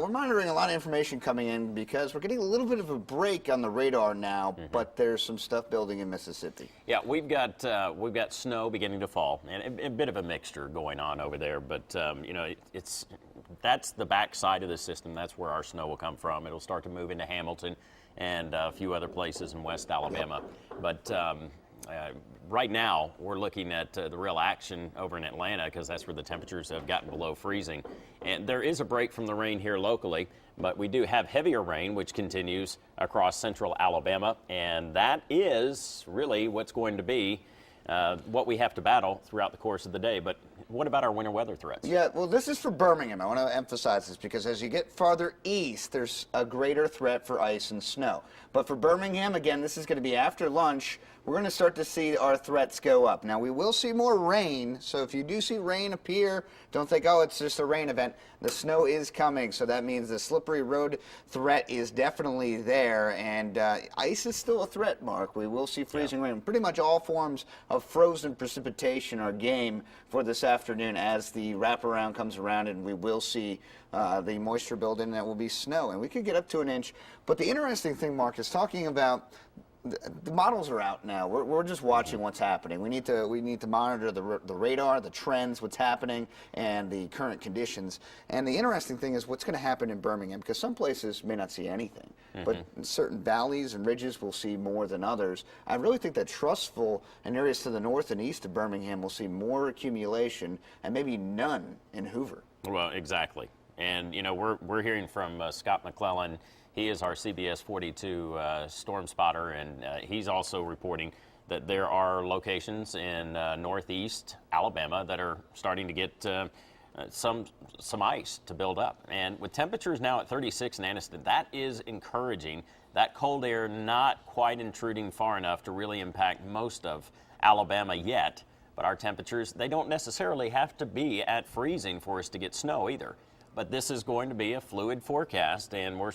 we're monitoring a lot of information coming in because we're getting a little bit of a break on the radar now, but there's some stuff building in Mississippi. Yeah, we've got snow beginning to fall, and a bit of a mixture going on over there. But you know, that's the backside of the system. That's where our snow will come from. It'll start to move into Hamilton and a few other places in West Alabama. But right now, we're looking at the real action over in Atlanta because that's where the temperatures have gotten below freezing. And there is a break from the rain here locally, but we do have heavier rain, which continues across central Alabama. And that is really what's going to be what we have to battle throughout the course of the day. But what about our winter weather threats? Yeah, well, this is for Birmingham. I want to emphasize this because as you get farther east, there's a greater threat for ice and snow. But for Birmingham, again, this is going to be after lunch. We're going to start to see our threats go up. Now, we will see more rain, so if you do see rain appear, don't think, oh, it's just a rain event. The snow is coming, so that means the slippery road threat is definitely there, and ice is still a threat, Mark. We will see freezing rain. Pretty much all forms of frozen precipitation are game for this afternoon as the wraparound comes around, and we will see the moisture build in, and that will be snow, and we could get up to an inch. But the interesting thing, Mark, is talking about the models are out now. We're just watching what's happening. We need to monitor the radar, the trends, what's happening, and the current conditions. And the interesting thing is what's going to happen in Birmingham, because some places may not see anything, but in certain valleys and ridges will see more than others. I really think that Trussville and areas to the north and east of Birmingham will see more accumulation and maybe none in Hoover. Well, exactly. And you know, we're hearing from Scott McClellan. He is our CBS 42 storm spotter, and he's also reporting that there are locations in northeast Alabama that are starting to get some ice to build up. And with temperatures now at 36 in Anniston, that is encouraging. That cold air not quite intruding far enough to really impact most of Alabama yet. But our temperatures, they don't necessarily have to be at freezing for us to get snow either. But this is going to be a fluid forecast, and we're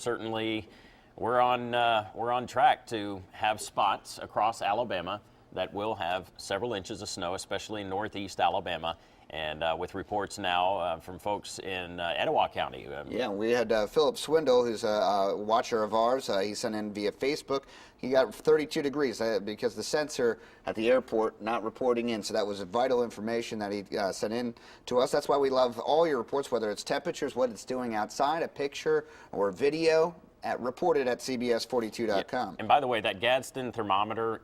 on track to have spots across Alabama that will have several inches of snow, especially in northeast Alabama. And with reports now from folks in Etowah County. Yeah, we had Philip Swindle, who's a watcher of ours. He sent in via Facebook. He got 32 degrees because the sensor at the airport not reporting in. So that was vital information that he sent in to us. That's why we love all your reports, whether it's temperatures, what it's doing outside, a picture, or video, reported at CBS42.com. Yeah. And by the way, that Gadsden thermometer,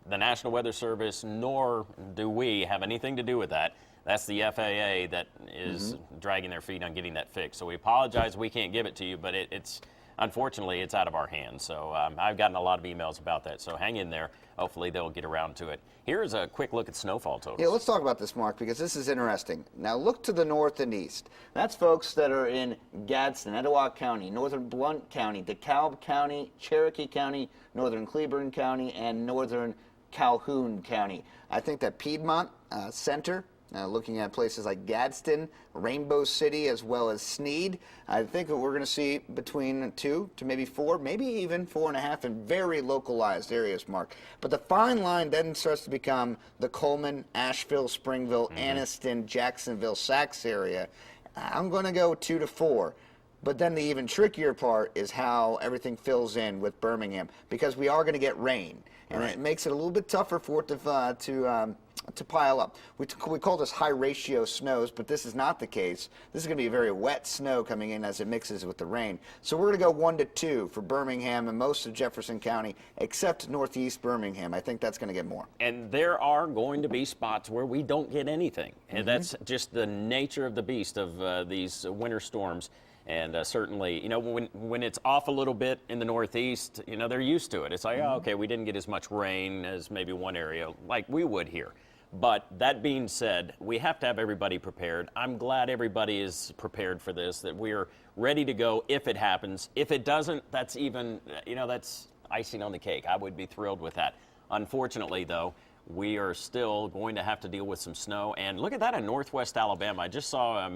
the National Weather Service, nor do we have anything to do with that. That's the FAA that is dragging their feet on getting that fixed. So we apologize, we can't give it to you, but it's unfortunately it's out of our hands. So I've gotten a lot of emails about that. So hang in there. Hopefully they'll get around to it. Here's a quick look at snowfall totals. Yeah, let's talk about this, Mark, because this is interesting. Now look to the north and east. That's folks that are in Gadsden, Etowah County, northern Blount County, DeKalb County, Cherokee County, northern Cleburne County, and northern Calhoun County. I think that Piedmont Center, looking at places like Gadsden, Rainbow City, as well as Sneed, I think that we're going to see between 2 to maybe 4, maybe even 4.5 in very localized areas, Mark. But the fine line then starts to become the Coleman, Asheville, Springville, Anniston, Jacksonville, Sacs area. I'm going to go 2 to 4. But then the even trickier part is how everything fills in with Birmingham, because we are going to get rain, and it makes it a little bit tougher for it to pile up. We call this high ratio snows, but this is not the case. This is going to be very wet snow coming in as it mixes with the rain. So we're going to go 1 to 2 for Birmingham and most of Jefferson County, except northeast Birmingham. I think that's going to get more. And there are going to be spots where we don't get anything, and that's just the nature of the beast of these winter storms. And certainly, you know, when it's off a little bit in the northeast, you know, they're used to it. It's like, oh, okay, we didn't get as much rain as maybe one area like we would here. But that being said, we have to have everybody prepared. I'm glad everybody is prepared for this, that we're ready to go if it happens. If it doesn't, that's even, you know, that's icing on the cake. I would be thrilled with that. Unfortunately, though, we are still going to have to deal with some snow. And look at that in northwest Alabama. I just saw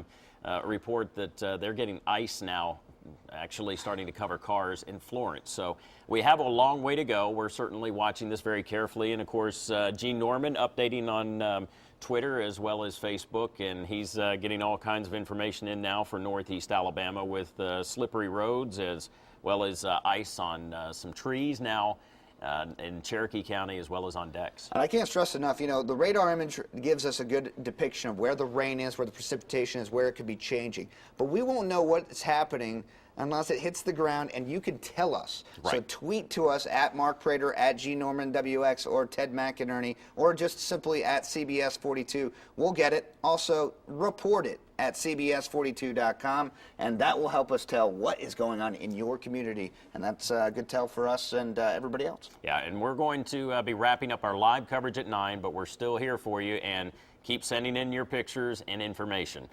a report that they're getting ice now actually starting to cover cars in Florence. So we have a long way to go. We're certainly watching this very carefully. And of course, Gene Norman updating on Twitter as well as Facebook, and he's getting all kinds of information in now for Northeast Alabama with slippery roads as well as ice on some trees now in Cherokee County as well as on decks. And I can't stress enough, the radar image gives us a good depiction of where the rain is, where the precipitation is, where it could be changing. But we won't know what's happening unless it hits the ground, and you can tell us. Right. So tweet to us at Mark Prater, at G Norman WX, or Ted McInerney, or just simply at CBS 42. We'll get it. Also, report it at CBS42.com, and that will help us tell what is going on in your community, and that's a good tell for us and everybody else. Yeah, and we're going to be wrapping up our live coverage at 9, but we're still here for you, and keep sending in your pictures and information.